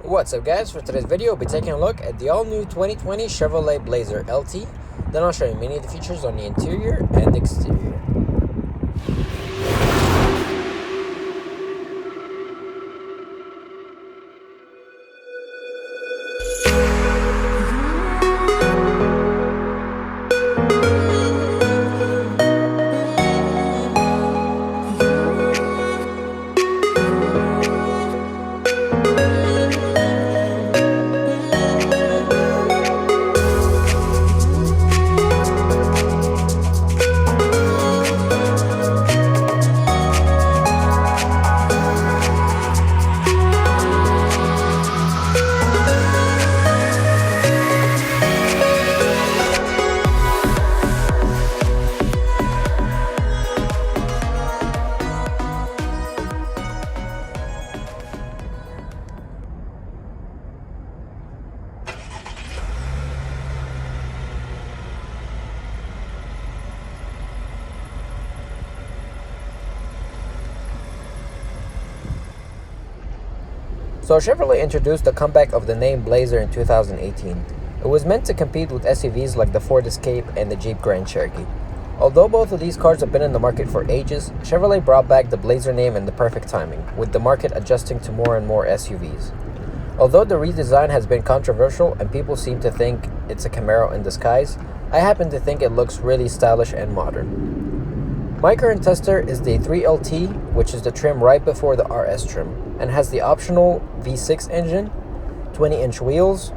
What's up guys, for today's video we'll be taking a look at the all-new 2020 Chevrolet Blazer LT. Then I'll show you many of the features on the interior and exterior. So Chevrolet introduced the comeback of the name Blazer in 2018. It was meant to compete with SUVs like the Ford Escape and the Jeep Grand Cherokee. Although both of these cars have been in the market for ages, Chevrolet brought back the Blazer name in the perfect timing, with the market adjusting to more and more SUVs. Although the redesign has been controversial and people seem to think it's a Camaro in disguise, I happen to think it looks really stylish and modern. My current tester is the 3LT, which is the trim right before the RS trim, and has the optional V6 engine, 20-inch wheels,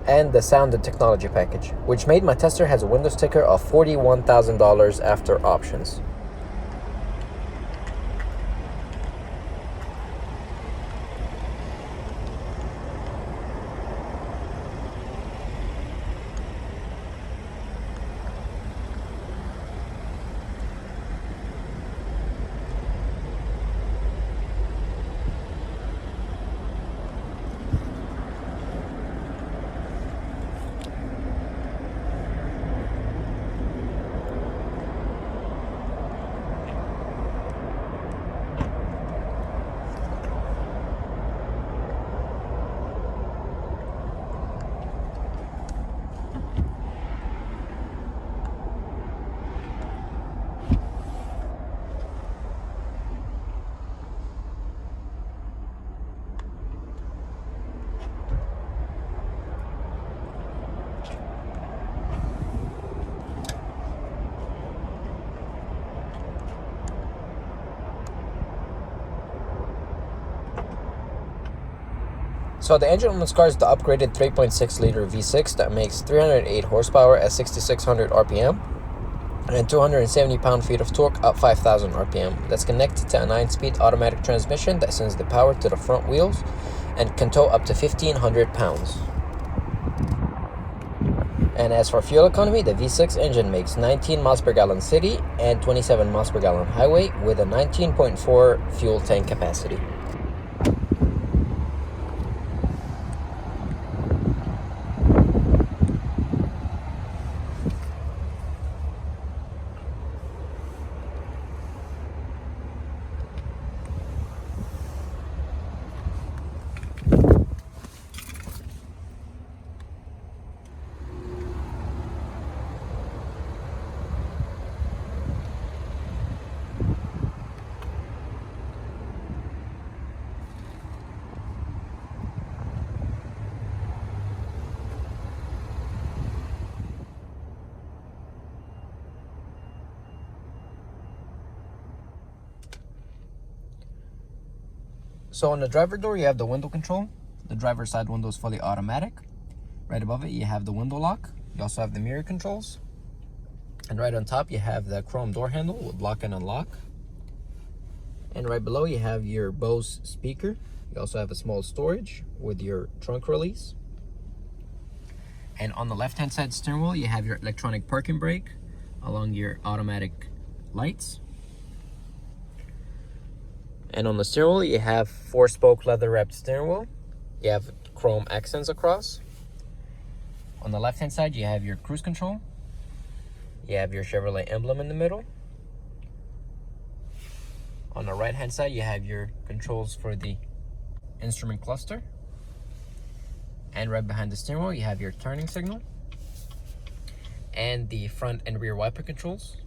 and the sound and technology package, which made my tester has a window sticker of $41,000 after options. So the engine on this car is the upgraded 3.6 liter V6 that makes 308 horsepower at 6,600 RPM and 270 pound-feet of torque at 5,000 RPM. That's connected to a 9-speed automatic transmission that sends the power to the front wheels and can tow up to 1,500 pounds. And as for fuel economy, the V6 engine makes 19 miles per gallon city and 27 miles per gallon highway with a 19.4 fuel tank capacity. So on the driver door, you have the window control. The driver's side window is fully automatic. Right above it, you have the window lock. You also have the mirror controls. And right on top, you have the chrome door handle with lock and unlock. And right below, you have your Bose speaker. You also have a small storage with your trunk release. And on the left-hand side steering wheel, you have your electronic parking brake along your automatic lights. And on the steering wheel, you have 4-spoke leather-wrapped steering wheel. You have chrome accents across. On the left-hand side, you have your cruise control. You have your Chevrolet emblem in the middle. On the right-hand side, you have your controls for the instrument cluster. And right behind the steering wheel, you have your turning signal and the front and rear wiper controls.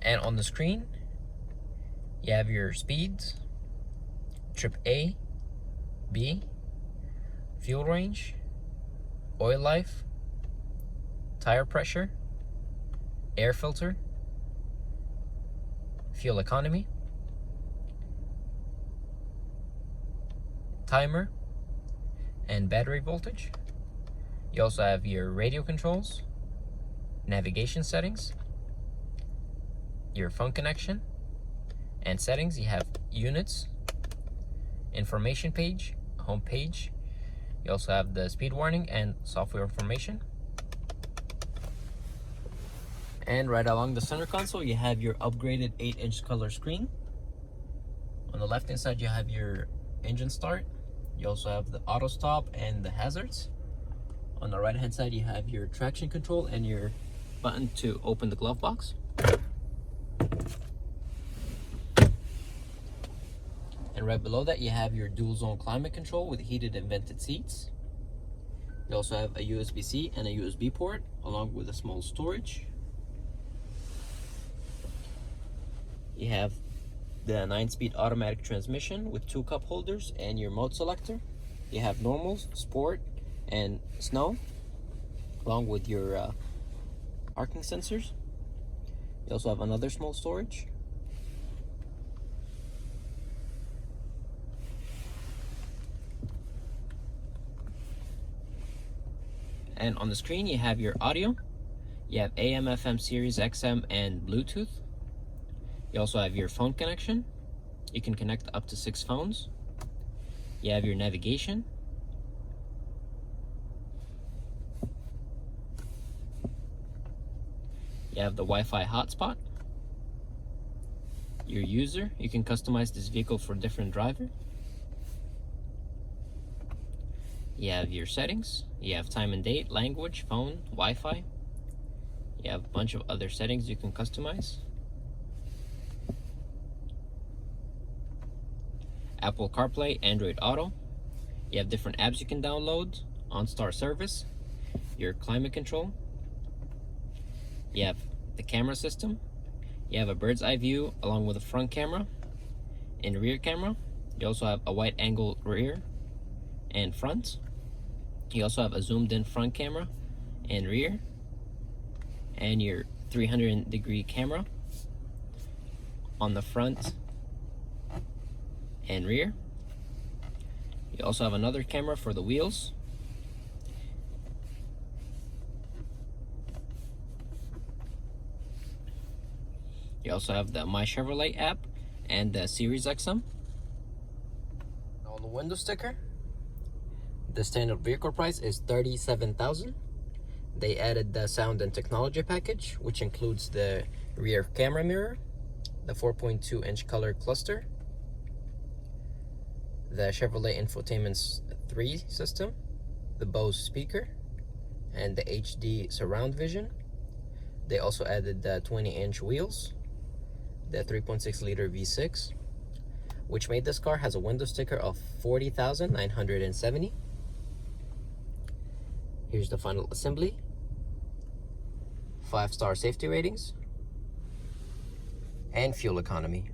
And on the screen, you have your speeds, trip A, B, fuel range, oil life, tire pressure, air filter, fuel economy, timer, and battery voltage. You also have your radio controls, navigation settings, your phone connection, and settings. You have units, information page, home page. You also have the speed warning and software information. And right along the center console, you have your upgraded 8-inch color screen. On the left hand side, you have your engine start. You also have the auto stop and the hazards. On the right hand side, you have your traction control and your button to open the glove box. And right below that, you have your dual zone climate control with heated and vented seats. You also have a USB-C and a USB port, along with a small storage. You have the 9-speed automatic transmission with 2 cup holders and your mode selector. You have normal, sport, and snow, along with your parking sensors. You also have another small storage. And on the screen, you have your audio. You have AM, FM, Sirius XM, and Bluetooth. You also have your phone connection. You can connect up to 6 phones. You have your navigation. You have the Wi-Fi hotspot. Your user, you can customize this vehicle for different driver. You have your settings. You have time and date, language, phone, Wi-Fi. You have a bunch of other settings you can customize. Apple CarPlay, Android Auto. You have different apps you can download, OnStar service, your climate control. You have the camera system. You have a bird's eye view along with a front camera and rear camera. You also have a wide angle rear and front. You also have a zoomed in front camera and rear, and your 300-degree camera on the front and rear. You also have another camera for the wheels. You also have the My Chevrolet app and the Sirius XM. On the window sticker, the standard vehicle price is $37,000. They added the sound and technology package, which includes the rear camera mirror, the 4.2-inch color cluster, the Chevrolet Infotainment 3 system, the Bose speaker, and the HD surround vision. They also added the 20-inch wheels, the 3.6-liter V6, which made this car has a window sticker of $40,970. Here's the final assembly. 5-star safety ratings and fuel economy.